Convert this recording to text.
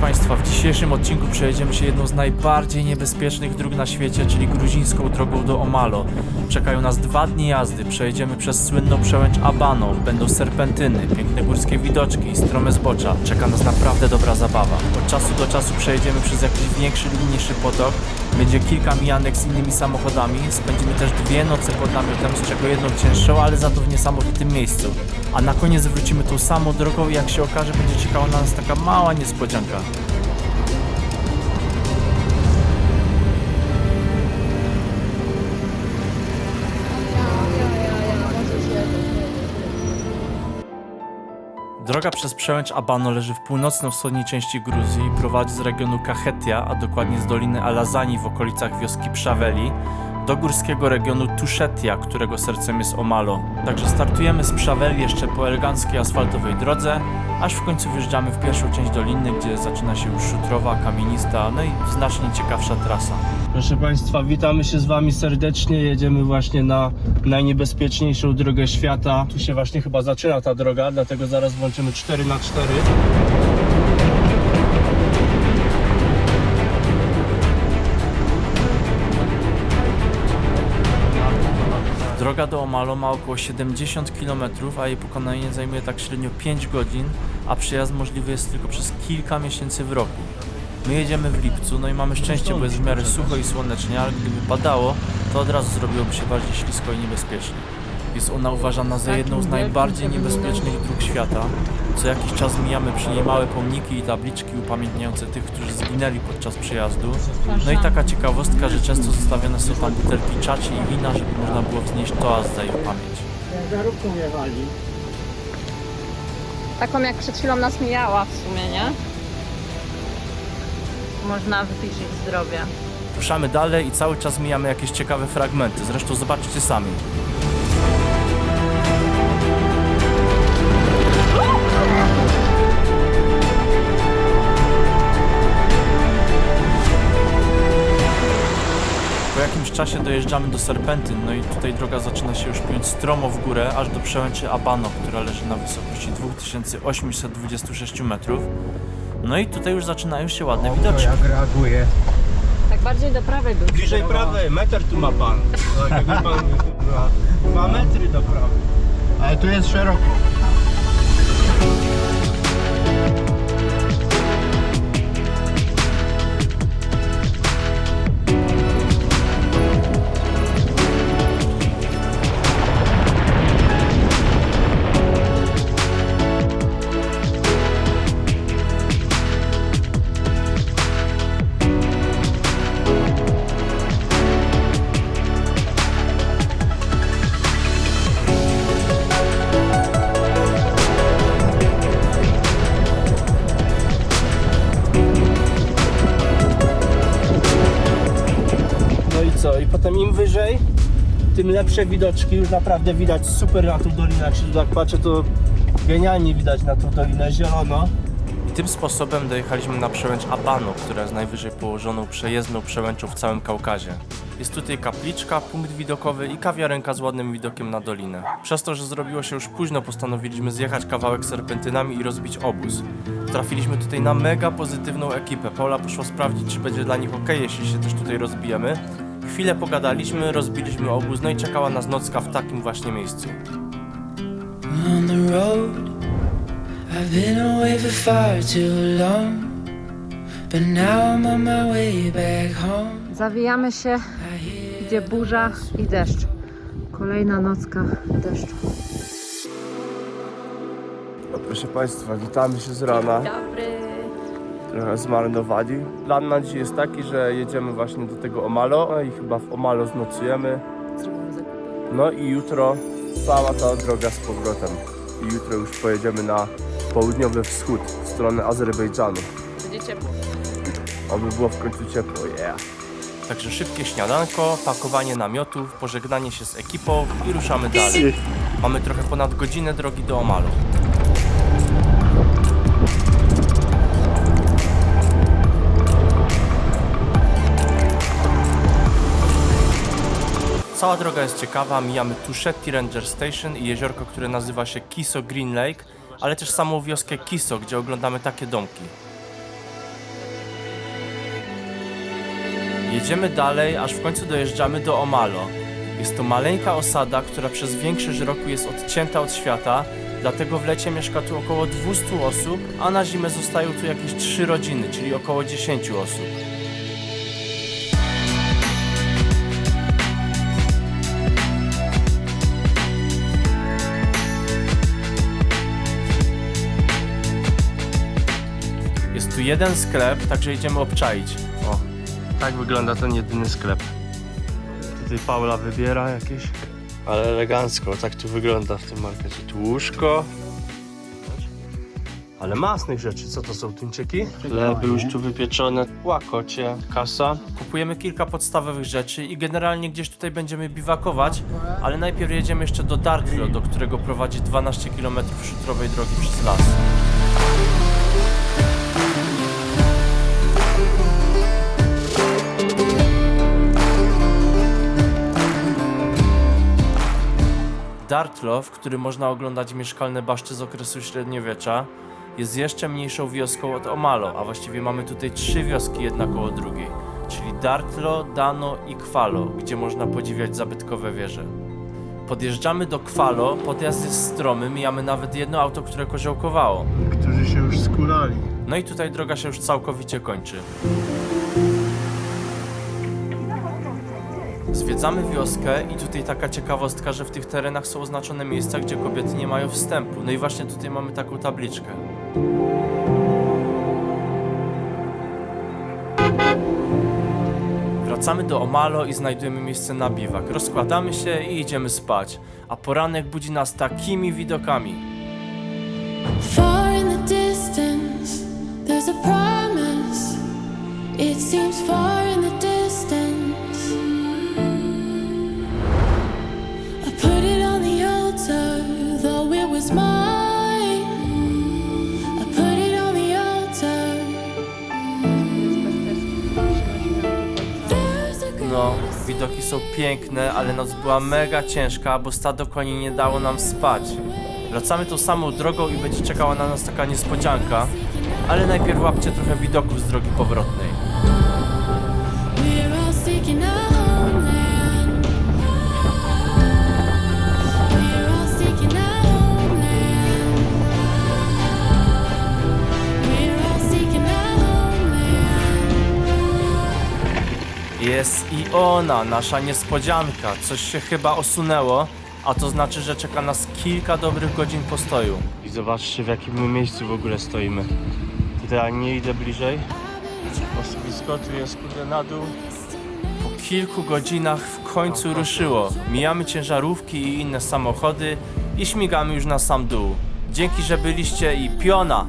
Państwa, w dzisiejszym odcinku przejedziemy się jedną z najbardziej niebezpiecznych dróg na świecie, czyli gruzińską drogą do Omalo. Czekają nas 2 dni jazdy, przejedziemy przez słynną przełęcz Abano, będą serpentyny, piękne górskie widoczki i strome zbocza. Czeka nas naprawdę dobra zabawa. Od czasu do czasu przejedziemy przez jakiś większy lub mniejszy potok, będzie kilka mijanek z innymi samochodami, spędzimy też 2 noce pod namiotem, z czego jedną cięższą, ale za to w niesamowitym miejscu. A na koniec wrócimy tą samą drogą i jak się okaże, będzie czekała na nas taka mała niespodzianka. Droga przez przełęcz Abano leży w północno-wschodniej części Gruzji i prowadzi z regionu Kachetia, a dokładnie z doliny Alazani w okolicach wioski Pszaweli, do górskiego regionu Tuszetia, którego sercem jest Omalo. Także startujemy z Pszaweli jeszcze po eleganckiej asfaltowej drodze, aż w końcu wjeżdżamy w pierwszą część doliny, gdzie zaczyna się już szutrowa, kamienista, no i znacznie ciekawsza trasa. Proszę Państwa, witamy się z Wami serdecznie. Jedziemy właśnie na najniebezpieczniejszą drogę świata. Tu się właśnie chyba zaczyna ta droga, dlatego zaraz włączymy 4x4. Droga do Omalo ma około 70 km, a jej pokonanie zajmuje tak średnio 5 godzin, a przejazd możliwy jest tylko przez kilka miesięcy w roku. My jedziemy w lipcu, no i mamy szczęście, bo jest w miarę sucho i słonecznie, ale gdyby padało, to od razu zrobiłoby się bardziej ślisko i niebezpiecznie. Jest ona uważana za jedną z najbardziej niebezpiecznych dróg świata. Co jakiś czas mijamy przy niej małe pomniki i tabliczki upamiętniające tych, którzy zginęli podczas przejazdu. No i taka ciekawostka, że często zostawione są tam butelki czaci i wina, żeby można było wznieść toast za ich pamięć. Ciężarówką jechali. Taką jak przed chwilą nas mijała w sumie, nie? Można wypić ich zdrowie. Ruszamy dalej i cały czas mijamy jakieś ciekawe fragmenty, zresztą zobaczcie sami. Po jakimś czasie dojeżdżamy do serpentyn, no i tutaj droga zaczyna się już piąć stromo w górę, aż do przełęczy Abano, która leży na wysokości 2826 metrów. No i tutaj już zaczynają się ładne widoczki. Jak reaguje. Tak bardziej do prawej był. Bliżej prawej, metr tu ma Pan. Tak, jakby Pan 2 metry do prawej. Ale tu jest szeroko. I potem im wyżej, tym lepsze widoczki, już naprawdę widać super na tą dolinę. Jak się tu tak patrzę, to genialnie widać na tą dolinę, zielono. I tym sposobem dojechaliśmy na przełęcz Abano, która jest najwyżej położoną przejezdną przełęczą w całym Kaukazie. Jest tutaj kapliczka, punkt widokowy i kawiarenka z ładnym widokiem na dolinę. Przez to, że zrobiło się już późno, postanowiliśmy zjechać kawałek serpentynami i rozbić obóz. Trafiliśmy tutaj na mega pozytywną ekipę. Paula poszła sprawdzić, czy będzie dla nich ok, jeśli się też tutaj rozbijemy. Chwilę pogadaliśmy, rozbiliśmy obóz, no i czekała nas nocka w takim właśnie miejscu. On the road, I've been away for far too long, but now I'm on my way back home. Zawijamy się, gdzie burza i deszcz. Kolejna nocka deszczu. No, proszę Państwa, witamy się z rana. Dobry. Trochę zmarnowani. Plan na dzisiaj jest taki, że jedziemy właśnie do tego Omalo, no i chyba w Omalo znocujemy. No i jutro cała ta droga z powrotem. I jutro już pojedziemy na południowy wschód, w stronę Azerbejdżanu. Będzie ciepło. Oby było w końcu ciepło, yeah. Także szybkie śniadanko, pakowanie namiotów, pożegnanie się z ekipą i ruszamy dalej. Mamy trochę ponad godzinę drogi do Omalo. Cała droga jest ciekawa, mijamy Tuszetti Ranger Station i jeziorko, które nazywa się Kiso Green Lake, ale też samą wioskę Kiso, gdzie oglądamy takie domki. Jedziemy dalej, aż w końcu dojeżdżamy do Omalo. Jest to maleńka osada, która przez większość roku jest odcięta od świata, dlatego w lecie mieszka tu około 200 osób, a na zimę zostają tu jakieś 3 rodziny, czyli około 10 osób. Jest tu jeden sklep, także idziemy obczaić. O, tak wygląda ten jedyny sklep. Tutaj Paula wybiera jakieś. Ale elegancko, tak tu wygląda w tym markecie. Tu łóżko. Ale masnych rzeczy, co to są tuńczyki? Chleby już tu wypieczone, łakocie, kasa. Kupujemy kilka podstawowych rzeczy i generalnie gdzieś tutaj będziemy biwakować, ale najpierw jedziemy jeszcze do Dartford, do którego prowadzi 12 km szutrowej drogi przez las. Dartlow, w którym można oglądać mieszkalne baszty z okresu średniowiecza, jest jeszcze mniejszą wioską od Omalo, a właściwie mamy tutaj 3 wioski jedna koło drugiej, czyli Dartlo, Dano i Kwalo, gdzie można podziwiać zabytkowe wieże. Podjeżdżamy do Kwalo, podjazd jest stromy, mijamy nawet jedno auto, które koziołkowało. Którzy się już skulali. No i tutaj droga się już całkowicie kończy. Zwiedzamy wioskę i tutaj taka ciekawostka, że w tych terenach są oznaczone miejsca, gdzie kobiety nie mają wstępu. No i właśnie tutaj mamy taką tabliczkę. Wracamy do Omalo i znajdujemy miejsce na biwak. Rozkładamy się i idziemy spać. A poranek budzi nas takimi widokami. Far in the distance, there's a promise. It seems far in the distance. I put it on the altar, though it was mine. I put it on the altar. There's a No, greater widoki są piękne, ale noc była mega ciężka, bo stado koni nie dało nam spać. Wracamy tą samą drogą i będzie czekała na nas taka niespodzianka, ale najpierw łapcie trochę widoków z drogi powrotnej. We're all seeking a homeland. We're all seeking a homeland. We're all seeking a homeland. Jest i ona, nasza niespodzianka. Coś się chyba osunęło, a to znaczy, że czeka nas kilka dobrych godzin postoju. I zobaczcie, w jakim my miejscu w ogóle stoimy. Tutaj nie idę bliżej. Osuwisko, tu jest kurde na dół. Po kilku godzinach w końcu ruszyło. Mijamy ciężarówki i inne samochody i śmigamy już na sam dół. Dzięki, że byliście i piona!